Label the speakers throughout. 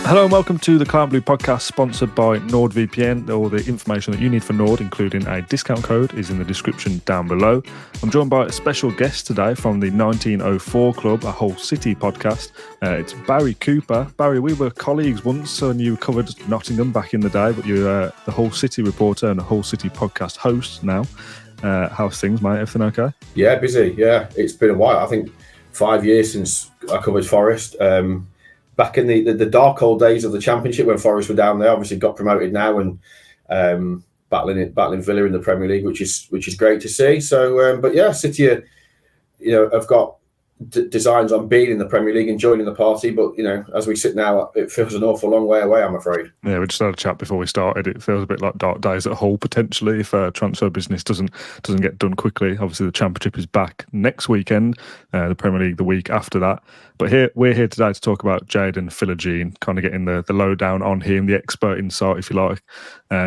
Speaker 1: Hello and welcome to the Claret Blue podcast, sponsored by NordVPN. All the information that you need for Nord, including a discount code, is in the description down below. I'm joined by a special guest today from the 1904 Club, a Hull City podcast. It's Barry Cooper. Barry, we were colleagues once, and you covered Nottingham back in the day, but you're the Hull City reporter and a Hull City podcast host now. How's things, mate? Everything okay?
Speaker 2: Yeah, busy. Yeah, it's been a while. I think 5 years since I covered Forest. Back in the dark old days of the Championship when Forest were down there, obviously got promoted now and battling Villa in the Premier League, which is great to see. So, but yeah, City, have got designs on being in the Premier League and joining the party. But as we sit now, it feels an awful long way away, I'm afraid.
Speaker 1: Yeah, we just had a chat before we started. It feels a bit like dark days at Hull potentially if transfer business doesn't get done quickly. Obviously, the Championship is back next weekend, the Premier League the week after that. But we're here today to talk about Jaden Philogene, kind of getting the lowdown on him, the expert insight, if you like.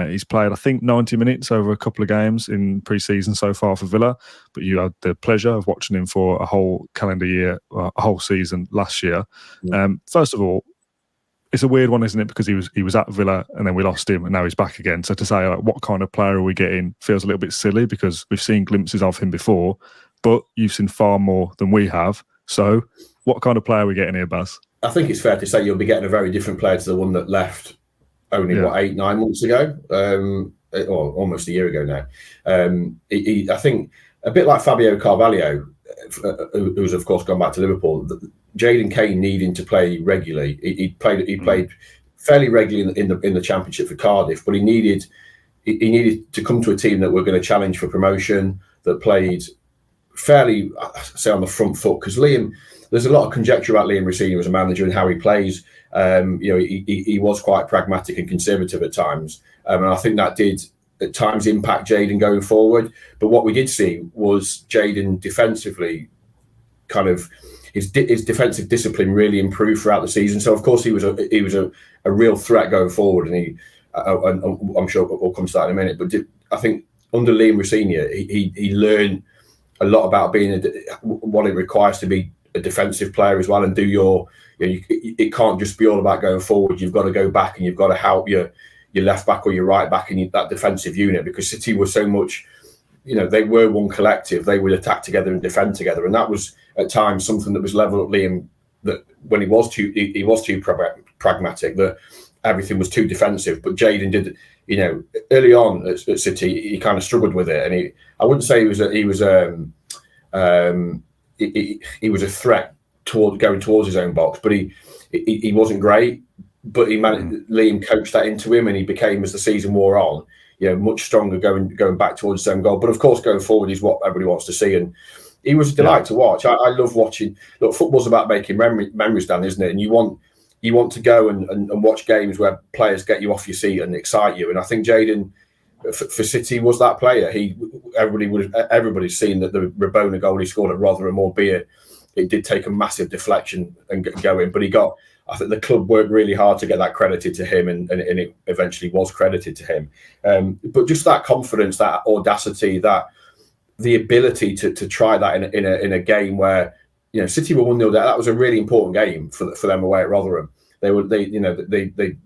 Speaker 1: He's played, I think, 90 minutes over a couple of games in pre-season so far for Villa, but you had the pleasure of watching him for a whole calendar year, a whole season last year. First of all, it's a weird one, isn't it? Because he was at Villa and then we lost him and now he's back again. So to say, like, what kind of player are we getting feels a little bit silly because we've seen glimpses of him before, but you've seen far more than we have. So what kind of player are we getting here, Baz? I
Speaker 2: think it's fair to say you'll be getting a very different player to the one that left only, 8-9 months ago, or almost a year ago now. I think a bit like Fabio Carvalho, who's of course gone back to Liverpool, Jaden Kane needing to play regularly. He played fairly regularly in the Championship for Cardiff, but he needed to come to a team that were going to challenge for promotion, that played fairly, say, on the front foot, because there's a lot of conjecture about Liam Rosenior as a manager and how he plays. He was quite pragmatic and conservative at times, and I think that did at times impact Jaden going forward. But what we did see was Jaden defensively, kind of his defensive discipline really improved throughout the season. So of course he was a real threat going forward, and I'm sure we'll come to that in a minute. But I think under Liam Rosenior, he learned a lot about being what it requires to be a defensive player as well, and it can't just be all about going forward. You've got to go back and you've got to help your left back or your right back in that defensive unit, because City was so much, they were one collective. They would attack together and defend together, and that was at times something that was level at Liam, that when he was too pragmatic, that everything was too defensive. But Jaden did, early on at City, he kind of struggled with it, and I wouldn't say he was a threat going towards his own box, but he wasn't great. But Liam coached that into him, and he became, as the season wore on, much stronger going back towards his own goal. But of course, going forward is what everybody wants to see, and he was a delight to watch. I love watching. Look, football's about making memories, Dan, isn't it? And you want to go and watch games where players get you off your seat and excite you. And I think Jaden, for City, was that player. Everybody's seen that the Rabona goal he scored at Rotherham, albeit it did take a massive deflection and go in, but I think the club worked really hard to get that credited to him, and it eventually was credited to him. But just that confidence, that audacity, that the ability to try that in a game where City were 1-0 down. That was a really important game for them away at Rotherham. They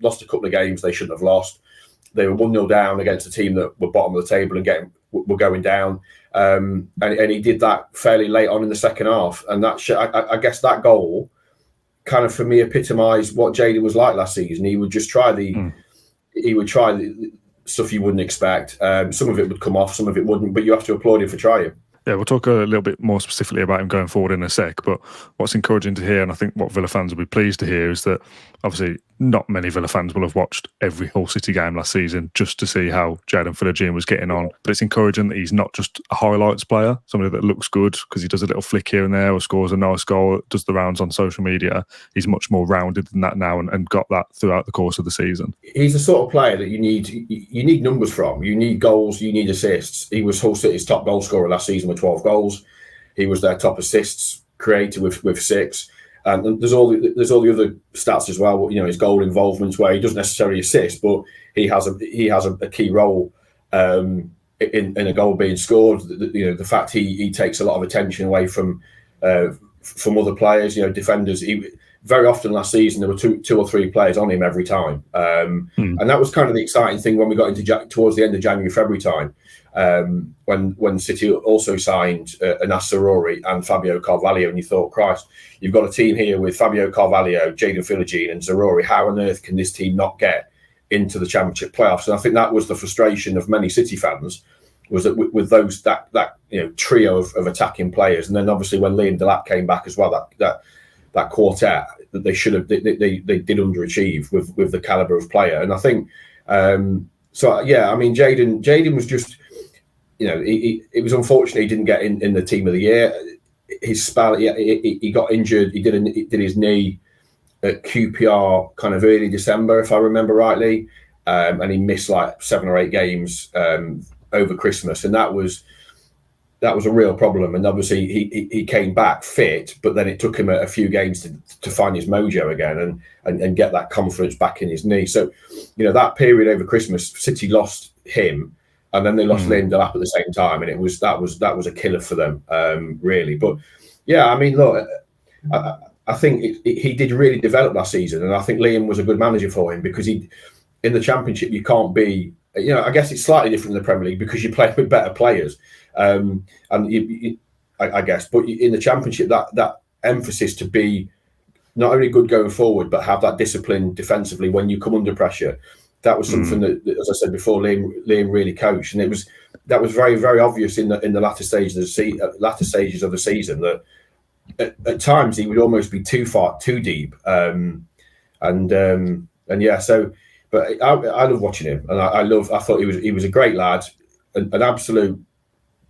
Speaker 2: lost a couple of games they shouldn't have lost. They were 1-0 down against a team that were bottom of the table and were going down. And he did that fairly late on in the second half. And that I guess that goal kind of, for me, epitomised what Jaden was like last season. He would just try the stuff you wouldn't expect. Some of it would come off, some of it wouldn't, but you have to applaud him for trying.
Speaker 1: Yeah, we'll talk a little bit more specifically about him going forward in a sec, but what's encouraging to hear, and I think what Villa fans will be pleased to hear, is that obviously not many Villa fans will have watched every Hull City game last season just to see how Jaden Philogene was getting on. But it's encouraging that he's not just a highlights player, somebody that looks good because he does a little flick here and there or scores a nice goal, does the rounds on social media. He's much more rounded than that now and got that throughout the course of the season.
Speaker 2: He's the sort of player that you need numbers from. You need goals, you need assists. He was Hull City's top goal scorer last season with 12 goals. He was their top assists creator with 6. And there's all the other stats as well. His goal involvements, where he doesn't necessarily assist, but he has a key role in a goal being scored. The fact he takes a lot of attention away from other players. Defenders. very often last season there were two or three players on him every time, and that was kind of the exciting thing when we got into towards the end of January, February time, when City also signed Anas Sarori and Fabio Carvalho, and you thought, Christ, you've got a team here with Fabio Carvalho, Jaden Philogene, and Sarori. How on earth can this team not get into the Championship playoffs? And I think that was the frustration of many City fans, was that with those that trio of attacking players, and then obviously when Liam Delap came back as well, that quartet, that they should have they did underachieve with the caliber of player. And I think Jaden was just, it was unfortunate he didn't get in the team of the year. His spell, he got injured. He did his knee at QPR kind of early December, if I remember rightly, and he missed like 7 or 8 games over Christmas, and that was a real problem. And obviously he came back fit, but then it took him a few games to find his mojo again and get that confidence back in his knee. So, that period over Christmas, City lost him, and then they lost Liam Delap at the same time, and that was a killer for them, really. But yeah, I mean, look, I think he did really develop last season, and I think Liam was a good manager for him, because in the Championship you can't be. I guess it's slightly different in the Premier League because you play with better players, and I guess. But in the Championship, that emphasis to be not only good going forward, but have that discipline defensively when you come under pressure, that was something that, as I said before, Liam really coached, and that was very, very obvious in the latter stages of the season that at times he would almost be too deep, and yeah, so. But I love watching him, and I thought he was a great lad, an absolute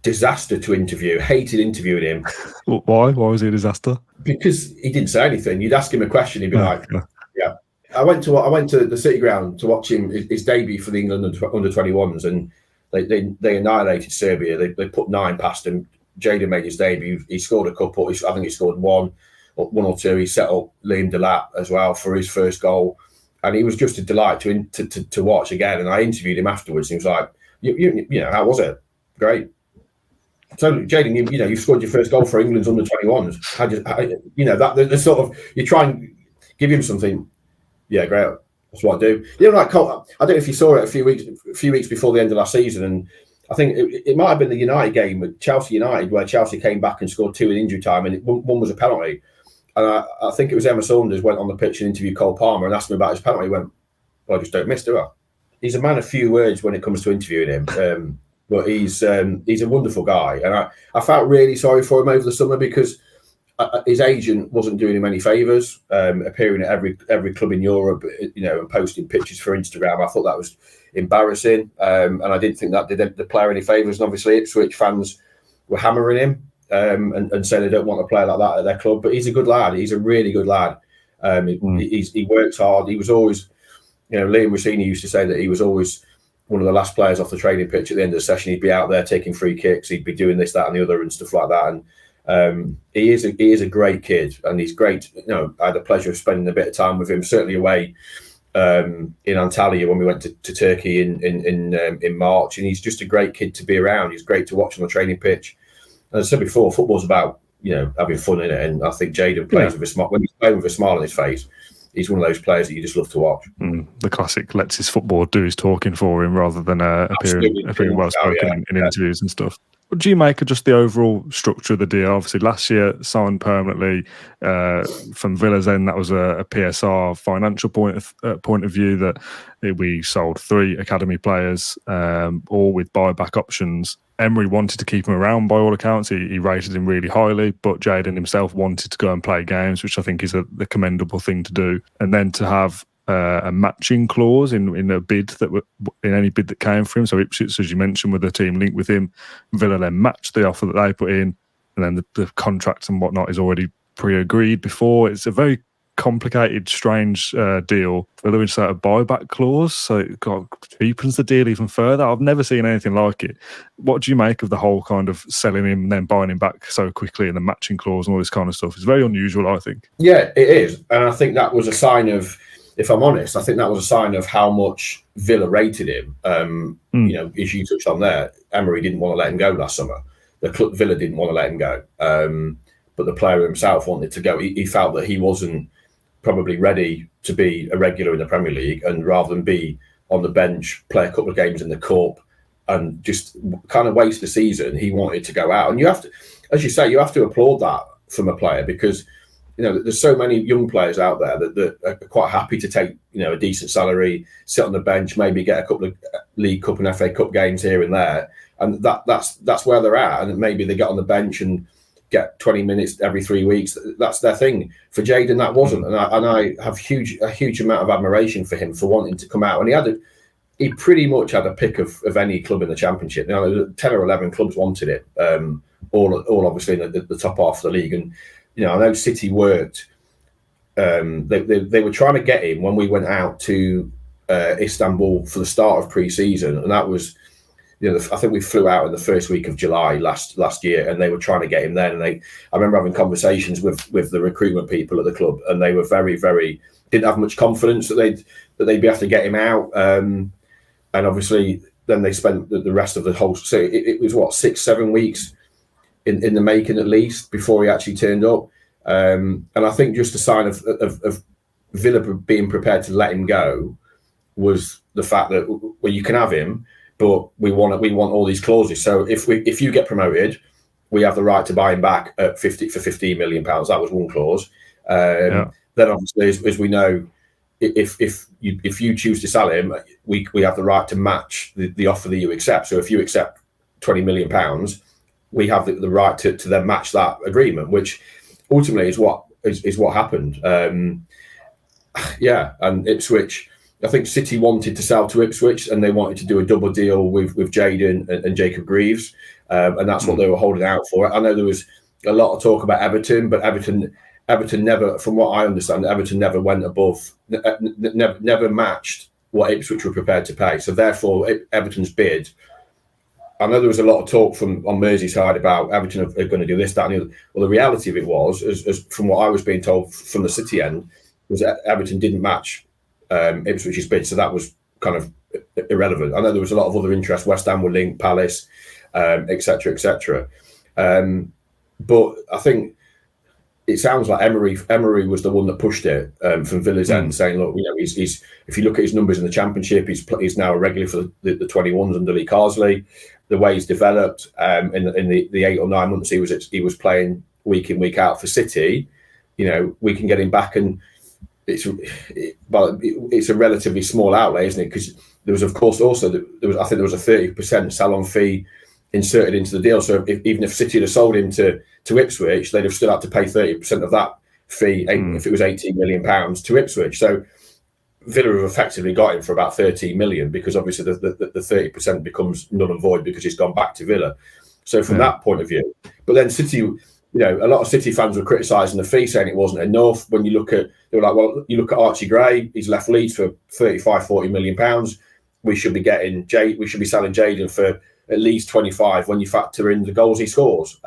Speaker 2: disaster to interview. Hated interviewing him.
Speaker 1: Why? Why was he a disaster?
Speaker 2: Because he didn't say anything. You'd ask him a question, he'd be like, "Yeah." I went to the City Ground to watch his debut for the England under 21s, and they annihilated Serbia. They put 9 past him. Jaden made his debut. He scored a couple. I think he scored one or two. He set up Liam Delap as well for his first goal. And he was just a delight to watch again. And I interviewed him afterwards. He was like, how was it? Great. So, Jaden, you scored your first goal for England's under 21s. The sort of, you try and give him something. Yeah, great. That's what I do. Like I don't know if you saw it a few weeks before the end of last season, and I think it might have been the United game with Chelsea United, where Chelsea came back and scored 2 in injury time, and one was a penalty. And I think it was Emma Saunders went on the pitch and interviewed Cole Palmer and asked him about his penalty. He went, "Well, I just don't miss, do I?" He's a man of few words when it comes to interviewing him, but he's a wonderful guy, and I felt really sorry for him over the summer because his agent wasn't doing him any favours, appearing at every club in Europe, and posting pictures for Instagram. I thought that was embarrassing, and I didn't think that did the player any favours. And obviously, Ipswich fans were hammering him. And say they don't want to play like that at their club, but he's a good lad. He's a really good lad. He works hard. He was always, Liam Rossini used to say that he was always one of the last players off the training pitch at the end of the session. He'd be out there taking free kicks. He'd be doing this, that, and the other, and stuff like that. And he is a great kid, and he's great. I had the pleasure of spending a bit of time with him, certainly away in Antalya when we went to Turkey in March. And he's just a great kid to be around. He's great to watch on the training pitch. As I said before, football's about having fun in it, and I think Jaden plays with a smile. When he's playing with a smile on his face, he's one of those players that you just love to watch.
Speaker 1: The classic lets his football do his talking for him rather than appearing well spoken in interviews and stuff. What do you make of just the overall structure of the deal? Obviously, last year signed permanently from Villa's end. That was a PSR financial point of view that we sold 3 academy players, all with buyback options. Emery wanted to keep him around by all accounts. He rated him really highly, but Jaden himself wanted to go and play games, which I think is the commendable thing to do. And then to have a matching clause in a bid in any bid that came for him. So Ipswich, as you mentioned, with the team linked with him, Villa then matched the offer that they put in, and then the contract and whatnot is already pre-agreed before. It's a very complicated, strange deal. Villa insert a buyback clause, so it cheapens the deal even further. I've never seen anything like it. What do you make of the whole kind of selling him and then buying him back so quickly, and the matching clause and all this kind of stuff? It's very unusual, I think.
Speaker 2: Yeah, it is, and I think that was a sign of, if I'm honest, I think that was a sign of how much Villa rated him. As you touched on there, Emery didn't want to let him go last summer. Villa didn't want to let him go, but the player himself wanted to go. He felt that he wasn't probably ready to be a regular in the Premier League, and rather than be on the bench, play a couple of games in the Cup, and just kind of waste the season, he wanted to go out. And you have to, as you say, you have to applaud that from a player, because there's so many young players out there that are quite happy to take a decent salary, sit on the bench, maybe get a couple of League Cup and FA Cup games here and there, and that's where they're at. And maybe they get on the bench and get 20 minutes every 3 weeks. That's their thing. For Jaden, that wasn't, and I have a huge amount of admiration for him for wanting to come out. And he pretty much had a pick of any club in the Championship. 10 or 11 clubs wanted it, all obviously in the top half of the league. And I know City worked. They were trying to get him when we went out to Istanbul for the start of pre-season, and that was, I think we flew out in the first week of July last year, and they were trying to get him then. And I remember having conversations with the recruitment people at the club, and they were very, very didn't have much confidence that they'd be able to get him out. And obviously, then they spent the rest of the whole. So it was 6-7 weeks in the making at least before he actually turned up. And I think just a sign of Villa being prepared to let him go was the fact that, well, you can have him, but we want all these clauses. So if you get promoted, we have the right to buy him back at 15 million pounds. That was one clause. Then obviously, as we know, if you choose to sell him, we have the right to match the offer that you accept. So if you accept 20 million pounds, we have the right to then match that agreement, which ultimately is what happened. And Ipswich, I think City wanted to sell to Ipswich, and they wanted to do a double deal with Jaden and Jacob Greaves, and that's what they were holding out for. I know there was a lot of talk about Everton, but Everton never, from what I understand, Everton never went above, never matched what Ipswich were prepared to pay. So therefore, Everton's bid. I know there was a lot of talk on Merseyside about Everton are going to do this, that, and the other. Well, the reality of it was, as from what I was being told from the City end, was that Everton didn't match Ipswich's bid, so that was kind of irrelevant. I know there was a lot of other interest. West Ham were linked, Palace, etc., etc. But I think it sounds like Emery was the one that pushed it from Villa's end, saying, look, he's if you look at his numbers in the Championship, he's now a regular for the 21s under Lee Carsley. The way he's developed in the 8 or 9 months he was playing week in, week out for City, we can get him back, and it's a relatively small outlay, isn't it? Because there was, of course, also I think there was a 30% sell-on fee inserted into the deal. So even if City had sold him to Ipswich, they'd have still had to pay 30% of that fee if it was £18 million to Ipswich. So Villa have effectively got him for about 13 million, because obviously the 30% becomes null and void because he's gone back to Villa. So from that point of view, but then City, a lot of City fans were criticising the fee, saying it wasn't enough. When you look at, they were like, well, you look at Archie Gray, he's left Leeds for 35-40 million pounds. We should be selling Jaden for at least 25 when you factor in the goals he scores.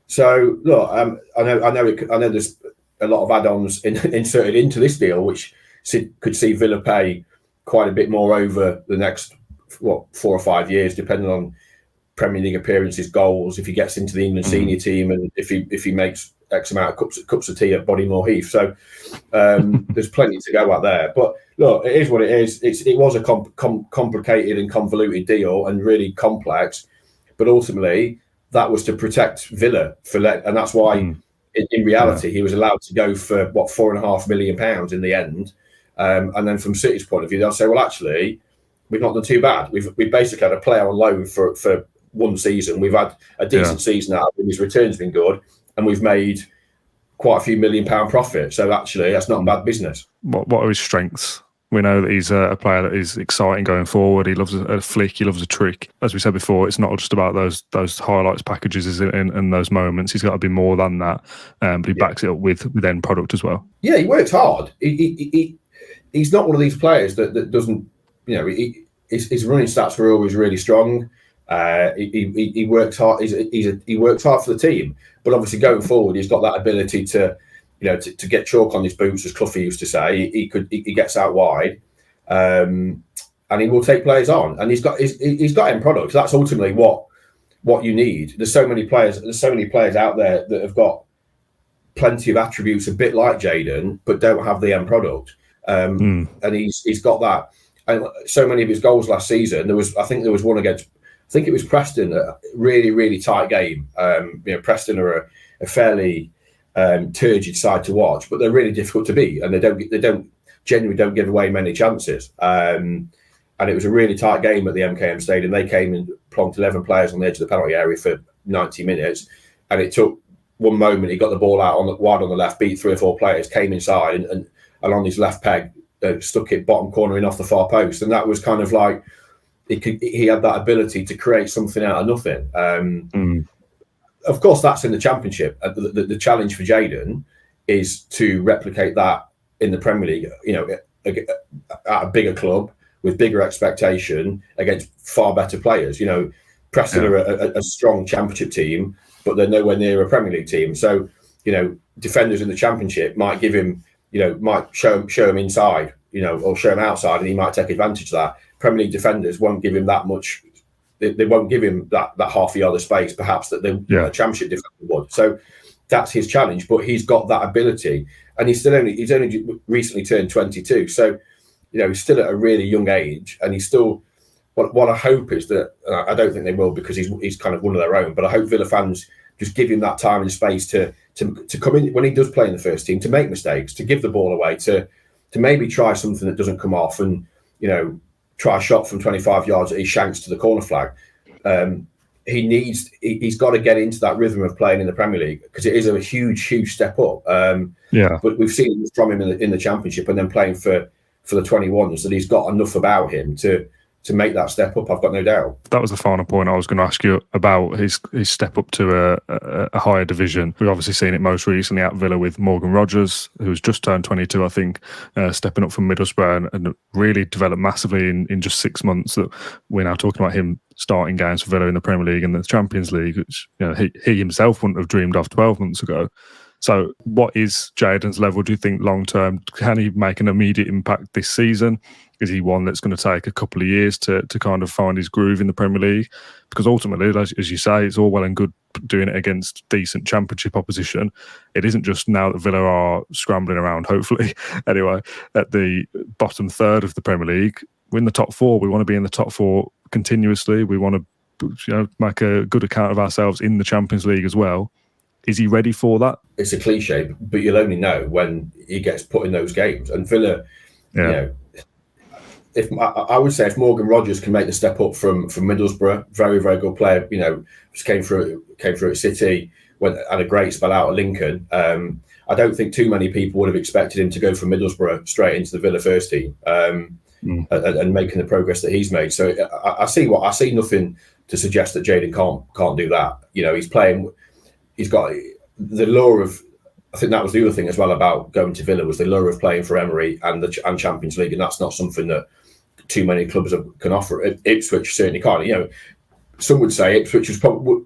Speaker 2: So look, I know there's a lot of add-ons inserted into this deal, which could see Villa pay quite a bit more over the next 4 or 5 years, depending on Premier League appearances, goals, if he gets into the England senior team, and if he makes X amount of cups of tea at Bodymore Heath. So there's plenty to go out there. But look, it is what it is. It was a complicated and convoluted deal, and really complex. But ultimately, that was to protect Villa and that's why, in reality, he was allowed to go for £4.5 million in the end. And then from City's point of view, they'll say, well, actually, we've not done too bad. We've basically had a player on loan for one season. We've had a decent season out of him. His return's been good, and we've made quite a few £1 million profit. So actually, that's not a bad business.
Speaker 1: What are his strengths? We know that he's a player that is exciting going forward. He loves a flick. He loves a trick. As we said before, it's not just about those highlights packages in those moments. He's got to be more than that. But he backs it up with end product as well. Yeah,
Speaker 2: he works hard. He's not one of these players that doesn't. His running stats were always really strong. He works hard. He works hard for the team. But obviously, going forward, he's got that ability to get chalk on his boots, as Cloughy used to say. He gets out wide, and he will take players on. And he's got end products. That's ultimately what you need. There's so many players out there that have got plenty of attributes a bit like Jaden, but don't have the end product. And he's got that. And so many of his goals last season, I think there was one against, I think it was Preston, a really, really tight game. Preston are a fairly turgid side to watch, but they're really difficult to beat, and they genuinely don't give away many chances. And it was a really tight game at the MKM Stadium. They came and plonked 11 players on the edge of the penalty area for 90 minutes, and it took one moment. He got the ball out wide on the left, beat 3 or 4 players, came inside, and on his left peg, stuck it bottom corner in off the far post, and that was kind of like he had that ability to create something out of nothing. Of course, that's in the Championship. The challenge for Jaden is to replicate that in the Premier League. At a bigger club with bigger expectation against far better players. Preston are a strong Championship team, but they're nowhere near a Premier League team. So, defenders in the Championship might give him, might show him inside, or show him outside, and he might take advantage of that. Premier League defenders won't give him that much. They won't give him that half a yard of space, perhaps, that the Championship defender would. So that's his challenge. But he's got that ability, and he's only recently turned 22. So he's still at a really young age, and he's still. What I hope is that I don't think they will, because he's kind of one of their own. But I hope Villa fans just give him that time and space to come in when he does play in the first team, to make mistakes, to give the ball away, to maybe try something that doesn't come off, and try a shot from 25 yards that he shanks to the corner flag. He's got to get into that rhythm of playing in the Premier League, because it is a huge step up. But we've seen from him in the Championship, and then playing for the 21s, that he's got enough about him to make that step up. I've got no doubt.
Speaker 1: That was the final point I was going to ask you about, his step up to a higher division. We've obviously seen it most recently at Villa with Morgan Rogers, who's just turned 22, I think, stepping up from Middlesbrough and really developed massively in just 6 months. That we're now talking about him starting games for Villa in the Premier League and the Champions League, which he himself wouldn't have dreamed of 12 months ago. So what is Jaden's level, do you think, long term? Can he make an immediate impact this season? Is he one that's going to take a couple of years to kind of find his groove in the Premier League? Because ultimately, as you say, it's all well and good doing it against decent Championship opposition. It isn't just now that Villa are scrambling around, hopefully, anyway, at the bottom third of the Premier League. We're in the top 4. We want to be in the top 4 continuously. We want to make a good account of ourselves in the Champions League as well. Is he ready for that?
Speaker 2: It's a cliche, but you'll only know when he gets put in those games. And Villa, if I would say if Morgan Rogers can make the step up from Middlesbrough, very, very good player, just came through at City, had a great spell out at Lincoln. I don't think too many people would have expected him to go from Middlesbrough straight into the Villa first team, and making the progress that he's made. So I see nothing to suggest that Jaden can't do that. He's playing. He's got the lure of. I think that was the other thing as well about going to Villa, was the lure of playing for Emery and Champions League, and that's not something that too many clubs can offer. Ipswich certainly can't. Some would say Ipswich was probably,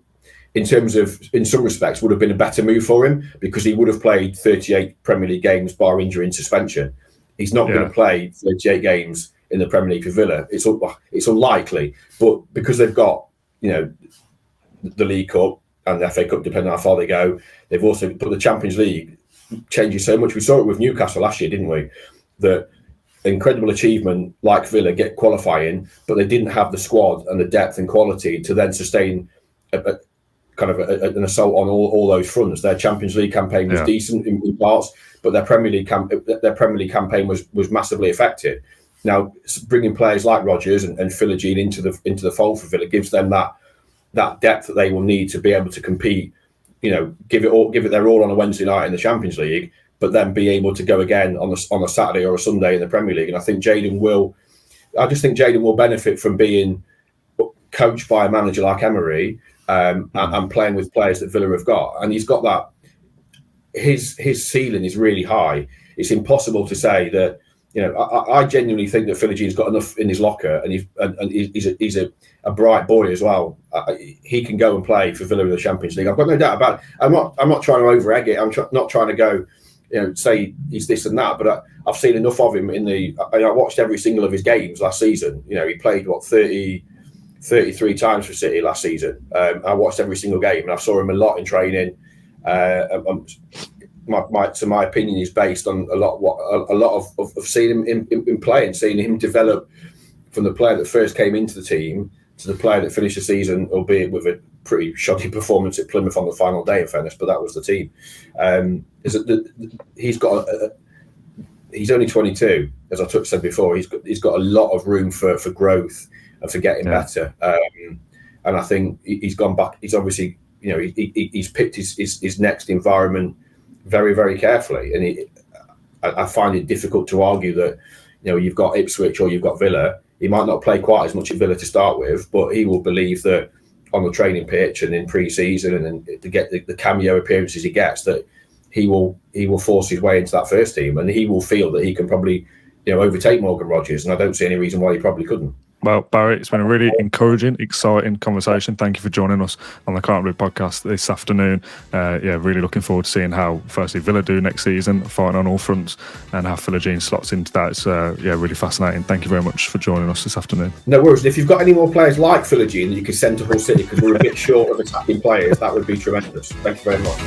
Speaker 2: in some respects, would have been a better move for him, because he would have played 38 Premier League games bar injury and suspension. He's not going to play 38 games in the Premier League for Villa. It's unlikely, but because they've got the League Cup and the FA Cup, depending on how far they go, they've also put the Champions League changes so much. We saw it with Newcastle last year, didn't we? That incredible achievement like Villa get qualifying, but they didn't have the squad and the depth and quality to then sustain an assault on all those fronts. Their Champions League campaign was decent in parts, but their Premier League campaign was massively affected. Now, bringing players like Rogers and Philogene into the fold for Villa gives them that depth that they will need to be able to compete. Give it their all on a Wednesday night in the Champions League, but then be able to go again on a Saturday or a Sunday in the Premier League. And I think Jaden will benefit from being coached by a manager like Emery, and playing with players that Villa have got. And he's got that. His ceiling is really high. It's impossible to say that. I genuinely think that Philogene's got enough in his locker, and he's a bright boy as well. He can go and play for Villa in the Champions League. I've got no doubt about it. I'm not trying to over-egg it. I'm not trying to go, say he's this and that. But I've seen enough of him I watched every single of his games last season. He played 33 times for City last season. I watched every single game, and I saw him a lot in training. my opinion is based on a lot of seeing him in play and seeing him develop from the player that first came into the team to the player that finished the season, albeit with a pretty shoddy performance at Plymouth on the final day, in fairness, but that was the team. He's only 22, as I said before. He's got a lot of room for growth and for getting better. And I think he's gone back. He's obviously, he's picked his next environment very, very carefully. And I find it difficult to argue that, you've got Ipswich or you've got Villa. He might not play quite as much at Villa to start with, but he will believe that on the training pitch and in pre-season and to get the cameo appearances he gets, that he will force his way into that first team, and he will feel that he can probably overtake Morgan Rogers, and I don't see any reason why he probably couldn't.
Speaker 1: Well, Barry, it's been a really encouraging, exciting conversation. Thank you for joining us on the Claret Blue podcast this afternoon. Really looking forward to seeing how, firstly, Villa do next season, fighting on all fronts, and how Philogene slots into that. It's really fascinating. Thank you very much for joining us this afternoon.
Speaker 2: No worries. If you've got any more players like Philogene that you can send to Hull City, because we're a bit short of attacking players, that would be tremendous. Thank you very much.